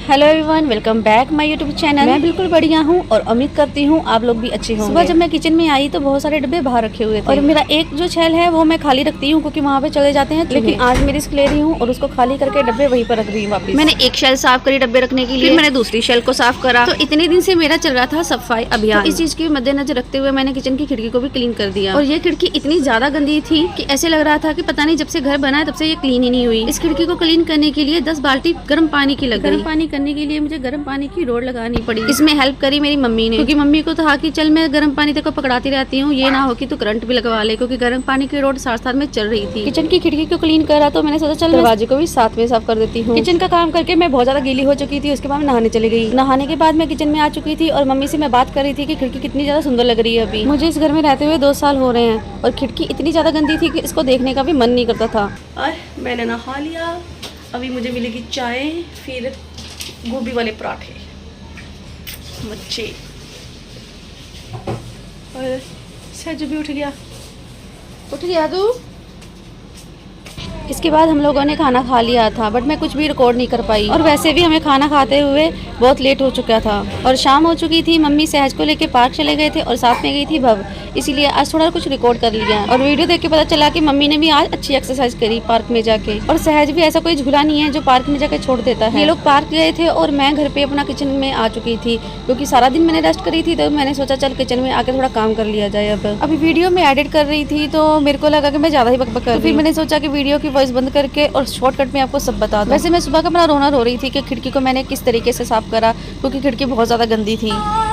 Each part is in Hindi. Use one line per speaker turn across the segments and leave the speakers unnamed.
Hello everyone, welcome back my YouTube channel. मैं बिल्कुल बढ़िया हूँ और उम्मीद करती हूँ आप लोग भी अच्छे होंगे। सुबह जब मैं किचन में आई तो बहुत सारे डब्बे बाहर रखे हुए थे और मेरा एक जो छेल है वो मैं खाली रखती हूँ क्योंकि वहाँ पे चले जाते हैं। लेकिन आज मैं रिस्क ले रही हूँ और उसको खाली करके डब्बे वहीं पर रख रही हूँ वापस। मैंने एक शेल साफ करी डब्बे रखने के लिए, फिर मैंने दूसरी शेल को साफ करा। तो इतने दिन से मेरा चल रहा था सफाई अभियान। तो इस चीज के मद्देनजर रखते हुए मैंने किचन की खिड़की को भी क्लीन कर दिया। और ये खिड़की इतनी ज्यादा गंदी थी कि ऐसे लग रहा था कि पता नहीं जब से घर बना है तब से ये क्लीन ही नहीं हुई। इस खिड़की को क्लीन करने के लिए 10 बाल्टी गर्म पानी की लग गई। गर्म पानी करने के लिए मुझे गर्म पानी की रोड लगानी पड़ी। इसमें हेल्प करी मेरी मम्मी ने, क्योंकि मम्मी को था कि चल मैं गर्म पानी तेको पकड़ाती रहती हूँ, ये ना हो कि तू करंट भी लगवा ले, क्योंकि गर्म पानी की रोड साथ साथ में चल रही थी। किचन की खिड़की को क्लीन करा तो मैंने सोचा चल दरवाजे को भी साथ में साफ कर देती हूँ। किचन का काम करके मैं बहुत ज्यादा गीली हो चुकी थी। उसके बाद मैं नहाने चली गई। नहाने के बाद मैं किचन में आ चुकी थी और मम्मी से मैं बात कर रही थी कि खिड़की कितनी ज्यादा सुंदर लग रही है। अभी मुझे इस घर में रहते हुए 2 साल हो रहे हैं और खिड़की इतनी ज्यादा गंदी थी कि इसको देखने का भी मन नहीं करता था। और मैंने नहा लिया। अभी मुझे मिलेगी चाय, फिर गोभी वाले पराठे, मच्छी और सहज भी उठ गया तू। इसके बाद हम लोगों ने खाना खा लिया था, बट मैं कुछ भी रिकॉर्ड नहीं कर पाई और वैसे भी हमें खाना खाते हुए बहुत लेट हो चुका था और शाम हो चुकी थी। मम्मी सहज को लेके पार्क चले गए थे और साथ में गई थी भव, इसीलिए आज थोड़ा कुछ रिकॉर्ड कर लिया और वीडियो देख के पता चला कि मम्मी ने भी आज अच्छी एक्सरसाइज करी पार्क में जाके। और सहज भी ऐसा कोई झूला नहीं है जो पार्क में जाके छोड़ देता है। ये लोग पार्क गए थे और मैं घर पे अपना किचन में आ चुकी थी क्योंकि सारा दिन मैंने रेस्ट करी थी, तो मैंने सोचा चल किचन में आके थोड़ा काम कर लिया जाए। अब अभी वीडियो में एडिट कर रही थी तो मेरे को लगा कि मैं ज्यादा ही बकबक कर रही, फिर मैंने सोचा कि वीडियो की वॉइस बंद करके और शॉर्टकट में आपको सब बता दूं। वैसे मैं सुबह का मेरा रोना रो रही थी कि खिड़की को मैंने किस तरीके से साफ करा, क्योंकि खिड़की बहुत ज्यादा गंदी थी।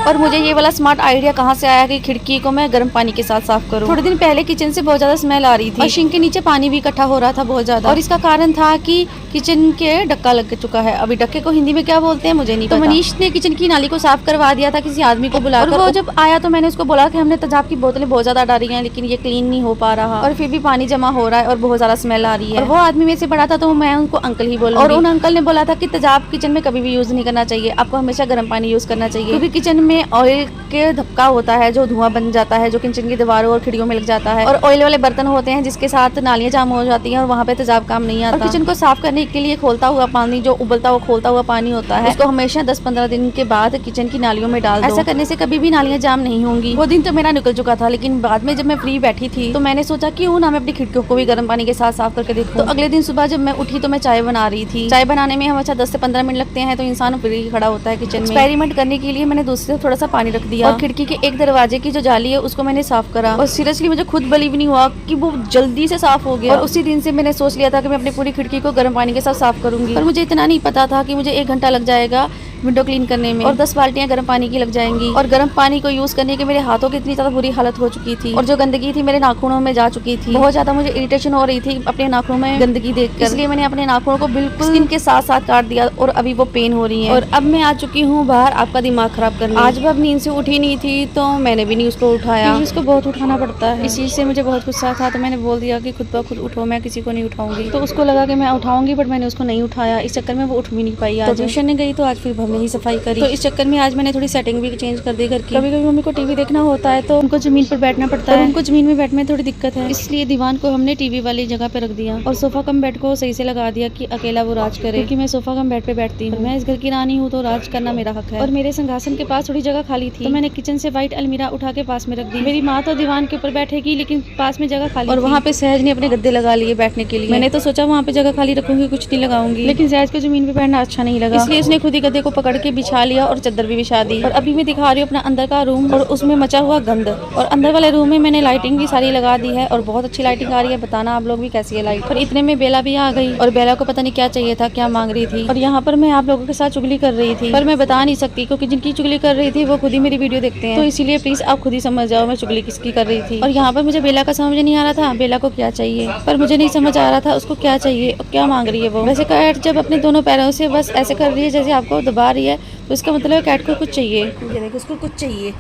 और मुझे ये वाला स्मार्ट आइडिया कहाँ से आया कि खिड़की को मैं गर्म पानी के साथ साफ करूं। थोड़े दिन पहले किचन से बहुत ज्यादा स्मेल आ रही थी और सिंक के नीचे पानी भी इकट्ठा हो रहा था बहुत ज्यादा, और इसका कारण था कि किचन के डक्का लग चुका है। अभी डक्के को हिंदी में क्या बोलते हैं मुझे नहीं पता। तो मनीष ने किचन की नाली को साफ करवा दिया था किसी आदमी को बुलाकर। वो जब आया तो मैंने उसको बोला कि हमने तेजाब की बोतलें बहुत ज्यादा डाली हैं लेकिन ये क्लीन नहीं हो पा रहा और फिर भी पानी जमा हो रहा है और बहुत ज्यादा स्मेल आ रही है। और वो आदमी में से बड़ा था तो मैं उनको अंकल ही बोला। और उन अंकल ने बोला था कि तेजाब किचन में कभी भी यूज नहीं करना चाहिए, आपको हमेशा गर्म पानी यूज करना चाहिए, क्योंकि किचन में ऑयल के धक्का होता है जो धुआं बन जाता है, जो किचन की दीवारों और खिड़कियों में लग जाता है। और ऑयल वाले बर्तन होते हैं जिसके साथ नालियां जाम हो जाती हैं और वहाँ पे तेजाब काम नहीं आता। और किचन को साफ करने के लिए खोलता हुआ पानी, जो उबलता हुआ खोलता हुआ पानी होता है, उसको हमेशा 10-15 दिन के बाद किचन की नालियों में डाल दो। ऐसा करने से कभी भी नालियां जाम नहीं होंगी। वो दिन तो मेरा निकल चुका था, लेकिन बाद में जब मैं फ्री बैठी थी तो मैंने सोचा क्यों ना मैं अपनी खिड़कियों को भी गर्म पानी के साथ साफ करके देखूं। तो अगले दिन सुबह जब मैं उठी तो मैं चाय बना रही थी। चाय बनाने में हम 10 से 15 मिनट लगते हैं, तो इंसान फ्री खड़ा होता है किचन में। एक्सपेरिमेंट करने के लिए मैंने दूसरे से थोड़ा सा पानी रख दिया और खिड़की के एक दरवाजे की जो जाली है उसको मैंने साफ करा और सीरियसली मुझे खुद बिलीव नहीं हुआ कि वो जल्दी से साफ हो गया। और उसी दिन से मैंने सोच लिया था कि मैं अपनी पूरी खिड़की को गर्म पानी के साथ साफ करूंगी। पर मुझे इतना नहीं पता था कि मुझे 1 घंटा लग जाएगा विंडो क्लीन करने में और 10 बाल्टियां गर्म पानी की लग जाएंगी। और गर्म पानी को यूज करने के मेरे हाथों की इतनी ज्यादा बुरी हालत हो चुकी थी और जो गंदगी थी मेरे नाखूनों में जा चुकी थी। बहुत ज्यादा मुझे इरिटेशन हो रही थी अपने नाखूनों में गंदगी देखकर, इसलिए मैंने अपने नाखूनों को बिल्कुल स्किन के साथ साथ काट दिया और अभी वो पेन हो रही है। और अब मैं आ चुकी हूँ बाहर आपका दिमाग खराब करने। आज भी अब नींद से उठी नहीं थी तो मैंने भी नहीं उसको उठाया, इसको बहुत उठाना पड़ता है। इस चीज से मुझे बहुत गुस्सा था तो मैंने बोल दिया कि खुद ब खुद उठो, मैं किसी को नहीं उठाऊंगी। तो उसको लगा कि मैं उठाऊंगी, बट मैंने उसको नहीं उठाया। इस चक्कर में वो उठ भी नहीं पाई। आज ट्यूशन नहीं गई तो आज फिर भव ने ही सफाई करी। तो इस चक्कर में आज मैंने थोड़ी सेटिंग भी चेंज कर दी घर की। कभी कभी मम्मी को टीवी देखना होता है तो उनको जमीन पर बैठना पड़ता है, उनको जमीन में बैठने में थोड़ी दिक्कत है, इसलिए दीवान को हमने टीवी वाली जगह पे रख दिया और सोफा कम बेड को सही से लगा दिया कि अकेला वो राज करे, क्योंकि मैं सोफा कम बेड पे बैठती हूँ। मैं इस घर की रानी हूँ तो राज करना मेरा हक है। और मेरे सिंहासन के पास थोड़ी जगह खाली थी तो मैंने किचन से व्हाइट अलमीरा उठा के पास में रख दी। मेरी माँ तो दीवान के ऊपर बैठेगी लेकिन पास में जगह खाली और वहाँ पे सहज ने अपने गद्दे लगा लिए बैठने के लिए। मैंने तो सोचा वहाँ पे जगह खाली रखूंगी, कुछ नहीं लगाऊंगी, लेकिन सहज को जमीन पे बैठना अच्छा नहीं लगा, इसलिए उसने खुद ही गद्दे को पकड़ के बिछा लिया और चादर भी बिछा दी। और अभी मैं दिखा रही हूँ अपना अंदर का रूम और उसमें मचा हुआ गंद। और अंदर वाले रूम में मैंने लाइटिंग भी सारी लगा दी है और बहुत अच्छी लाइटिंग आ रही है। बताना आप लोग भी कैसी है लाइट। और इतने में बेला भी आ गई और बेला को पता नहीं क्या चाहिए था, क्या मांग रही थी। और यहाँ पर मैं आप लोगों के साथ चुगली कर रही थी पर मैं बता नहीं सकती क्योंकि जिनकी चुगली कर रही थी वो खुद ही मेरी वीडियो देखते हैं, तो इसीलिए प्लीज आप खुद ही समझ जाओ मैं चुगली किसकी कर रही थी। और यहाँ पर मुझे बेला का समझ नहीं आ रहा था बेला को क्या चाहिए, पर मुझे नहीं समझ आ रहा था उसको क्या चाहिए और क्या मांग रही है वो। वैसे कैट जब अपने दोनों पैरों से बस ऐसे कर रही है जैसे आपको दबा रही है तो इसका मतलब है कैट को कुछ चाहिए। ये देखो उसको कुछ चाहिए।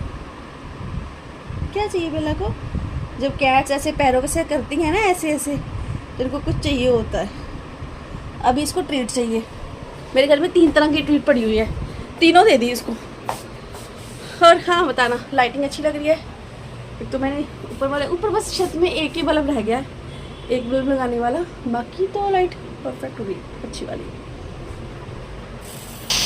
क्या चाहिए बेला को? जब कैट्स ऐसे पैरों से करती हैं ना ऐसे ऐसे तो इनको कुछ चाहिए होता है। अभी इसको ट्रीट चाहिए। मेरे घर में 3 तरह की ट्रीट पड़ी हुई है, तीनों दे दी इसको। और हाँ बताना लाइटिंग अच्छी लग रही है। एक तो मैंने ऊपर बस छत में एक ही बल्ब रह गया है, एक बल्ब लगाने वाला, बाकी तो लाइट परफेक्ट हो गई अच्छी वाली।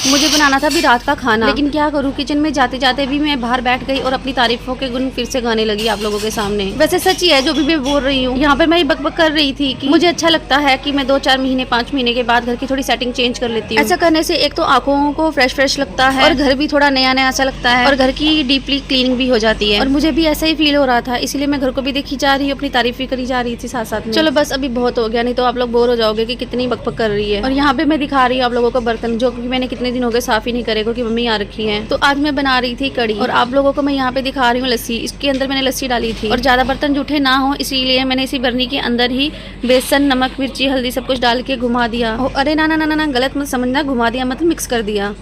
मुझे बनाना था अभी रात का खाना, लेकिन क्या करूँ, किचन में जाते जाते भी मैं बाहर बैठ गई और अपनी तारीफों के गुण फिर से गाने लगी आप लोगों के सामने। वैसे सच ही है जो भी मैं बोल रही हूँ। यहाँ पे मैं बकबक कर रही थी कि मुझे अच्छा लगता है कि मैं 2-4 महीने 5 महीने के बाद घर की थोड़ी सेटिंग चेंज कर लेती हूँ। ऐसा करने से एक तो आंखों को फ्रेश लगता है और घर भी थोड़ा नया नया सा लगता है और घर की डीपली क्लीनिंग भी हो जाती है। और मुझे भी ऐसा ही फील हो रहा था, इसीलिए मैं घर को भी देखी जा रही हूँ, अपनी तारीफ भी करी जा रही थी साथ साथ में। चलो बस अभी बहुत हो गया, नहीं तो आप लोग बोर हो जाओगे कि कितनी बकबक कर रही है। और यहाँ पे मैं दिखा रही हूँ आप लोगों को बर्तन, जो कि मैंने कितने दिन हो गए साफ ही नहीं करे क्योंकि मम्मी आ रखी है। तो आज मैं बना रही थी कड़ी और आप लोगों को मैं यहाँ पे दिखा रही हूँ लस्सी। इसके अंदर मैंने लस्सी डाली थी और ज्यादा बर्तन जूठे ना हो इसीलिए मैंने इसी बर्नी के अंदर ही बेसन, नमक, मिर्ची, हल्दी सब कुछ डाल के घुमा दिया। अरे ना ना ना ना गलत मत समझना, घुमा दिया मतलब मिक्स कर दिया।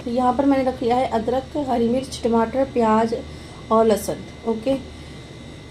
यहाँ पर मैंने रख लिया है अदरक, हरी मिर्च, टमाटर, प्याज और लहसुन। ओके,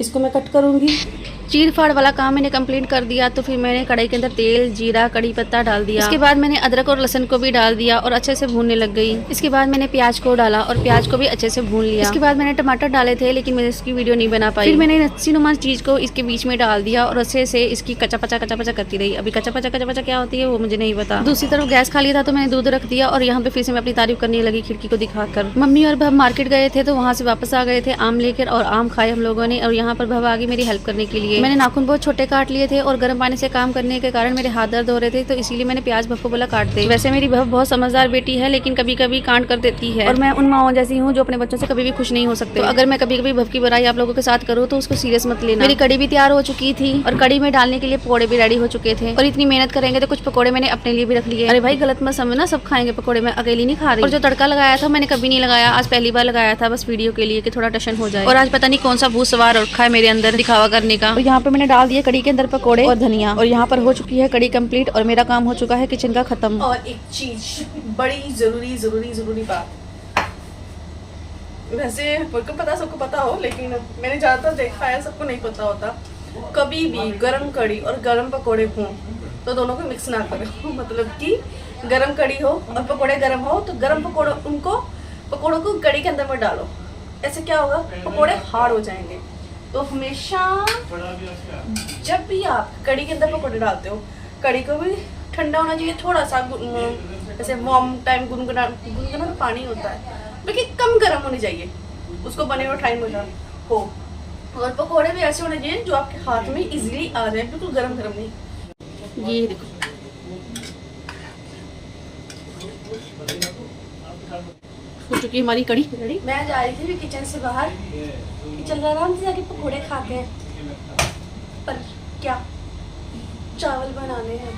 इसको मैं कट करूँगी।
चीर फाड़ वाला काम मैंने कंप्लीट कर दिया तो फिर मैंने कढ़ाई के अंदर तेल, जीरा, कड़ी पत्ता डाल दिया। इसके बाद मैंने अदरक और लहसुन को भी डाल दिया और अच्छे से भूनने लग गई। इसके बाद मैंने प्याज को डाला और प्याज को भी अच्छे से भून लिया। इसके बाद मैंने टमाटर डाले थे लेकिन मैं इसकी वीडियो नहीं बना पाई। फिर मैंने नच्ची नुमा चीज को इसके बीच में डाल दिया और अच्छे से इसकी कच्चा पचा करती रही। अभी कच्चा पचा क्या होती है वो मुझे नहीं पता। दूसरी तरफ गैस खाली था तो मैंने दूध रख दिया और यहाँ पे फिर से मैं अपनी तारीफ करने लगी खिड़की को दिखाकर। मम्मी और भव मार्केट गए थे तो वहाँ से वापस आ गए थे आम लेकर और आम खाए हम लोगों ने। और यहाँ पर भव आ गई मेरी हेल्प करने के लिए। मैंने नाखून बहुत छोटे काट लिए थे और गर्म पानी से काम करने के कारण मेरे हाथ दर्द हो रहे थे तो इसीलिए मैंने प्याज भव को बोला काट दे। वैसे मेरी भव बहुत समझदार बेटी है लेकिन कभी कभी कांड कर देती है और मैं उन माओ जैसी हूँ जो अपने बच्चों से कभी भी खुश नहीं हो सकते। तो अगर मैं कभी कभी भव की बुराई आप लोगों के साथ करूँ तो उसको सीरियस मत लेना। मेरी कड़ी भी तैयार हो चुकी थी और कड़ी में डालने के लिए पकौड़े भी रेडी हो चुके थे। और इतनी मेहनत करेंगे तो कुछ पकौड़े मैंने अपने लिए भी रख लिए। अरे भाई गलत मत समझना, सब खाएंगे पकौड़े, मैं अकेली नहीं खा रही। और जो तड़का लगाया था मैंने कभी नहीं लगाया, आज पहली बार लगाया था बस वीडियो के लिए कि थोड़ा टशन हो जाए। और आज पता नहीं कौन सा भूत सवार रखा है मेरे अंदर दिखावा करने का। और यहाँ पे मैंने डाल दिया कड़ी के अंदर पकौड़े और धनिया और यहाँ पर हो चुकी है कड़ी कंप्लीट और मेरा काम हो चुका है किचन का खत्म।
और एक चीज बड़ी जरूरी बात, वैसे सबको पता हो लेकिन मैंने ज्यादातर देखा है सबको नहीं पता होता, कभी भी गरम कड़ी और गरम पकोड़े हो तो दोनों को मिक्स ना करो। मतलब कि गरम कड़ी हो और पकोड़े गरम हो तो गरम पकोड़ों को कड़ी के अंदर मत डालो। ऐसे क्या होगा, पकोड़े हार्ड हो जाएंगे। तो हमेशा जब भी आप कड़ी के अंदर पकोड़े डालते हो, कड़ी को भी ठंडा होना चाहिए थोड़ा सा, जैसे वार्म टाइम गुनगुना पानी होता है लेकिन कम गर्म होनी चाहिए, उसको बने हुए टाइम हो। और पकोड़े भी ऐसे होने चाहिए जो आपके हाथ में इजीली आ जाए, बिल्कुल गरम नहीं।
ये देखो हो चुकी है हमारी कड़ी रेडी।
मैं जा रही थी किचन से बाहर, चल आराम से जाके पकोड़े खाते हैं, पर क्या चावल बनाने हैं।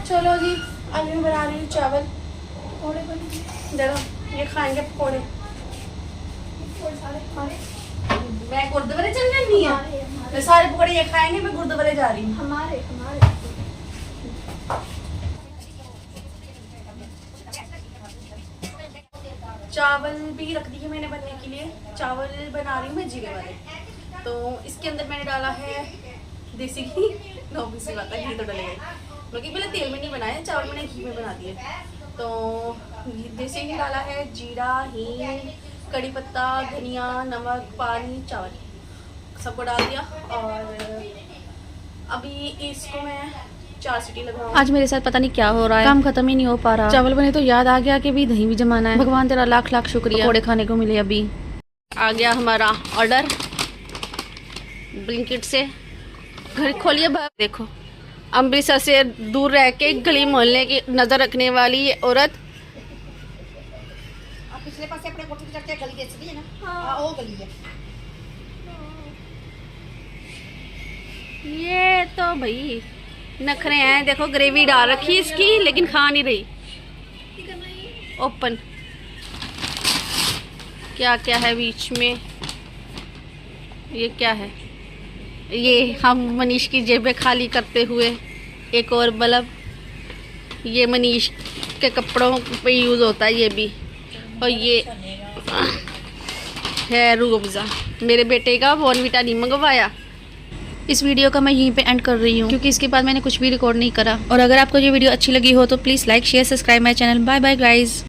चलो जी, आज मैं बना रही हूँ चावल, पकोड़े बने, देखो ये खाएंगे पकोड़े। मैं गुरुद्वारे चल जानी है, सारे पकोड़े ये खाएंगे, मैं गुरुद्वारे जा रही हूँ। हमारे चावल भी रख दिए मैंने बनने के लिए। चावल बना रही हूँ मैं जीरे वाले। तो इसके अंदर मैंने डाला है देसी घी, ऑब्वियसली बात है घी तो डलेगा, क्योंकि पहले तेल में नहीं बनाया, चावल मैंने घी में बना दिए। तो देसी घी डाला है, जीरा, हींग, कड़ी पत्ता, धनिया, नमक, पानी, चावल सबको डाल दिया। और अभी इसको मैं 4 सीटी लगाऊं।
आज मेरे साथ पता नहीं क्या हो रहा है, काम खत्म ही नहीं हो पा रहा। चावल बने तो याद आ गया कि भी दही भी जमाना है। भगवान तेरा लाख लाख शुक्रिया, पकौड़े खाने को मिले। अभी आ गया हमारा ऑर्डर ब्लिंकिट से। घर खोलिए, देखो अमृतसर से दूर रह के गली मोहल्ले की नजर रखने वाली ये औरत।
पिछले पासे अपने कोठी की गली जैसी है ना, हाँ वो गली है।
ये तो भाई नखरे हैं, देखो ग्रेवी डाल रखी इसकी लेकिन खा नहीं रही। ओपन क्या क्या है बीच में, ये क्या है, ये हम मनीष की जेबें खाली करते हुए एक और बल्ब, ये मनीष के कपड़ों पे यूज़ होता है ये भी। और ये है रूह अफ़ज़ा, मेरे बेटे का बॉर्नवीटा नहीं मंगवाया। इस वीडियो का मैं यहीं पे एंड कर रही हूँ क्योंकि इसके बाद मैंने कुछ भी रिकॉर्ड नहीं करा। और अगर आपको ये वीडियो अच्छी लगी हो तो please like, share, subscribe my channel. Bye bye guys.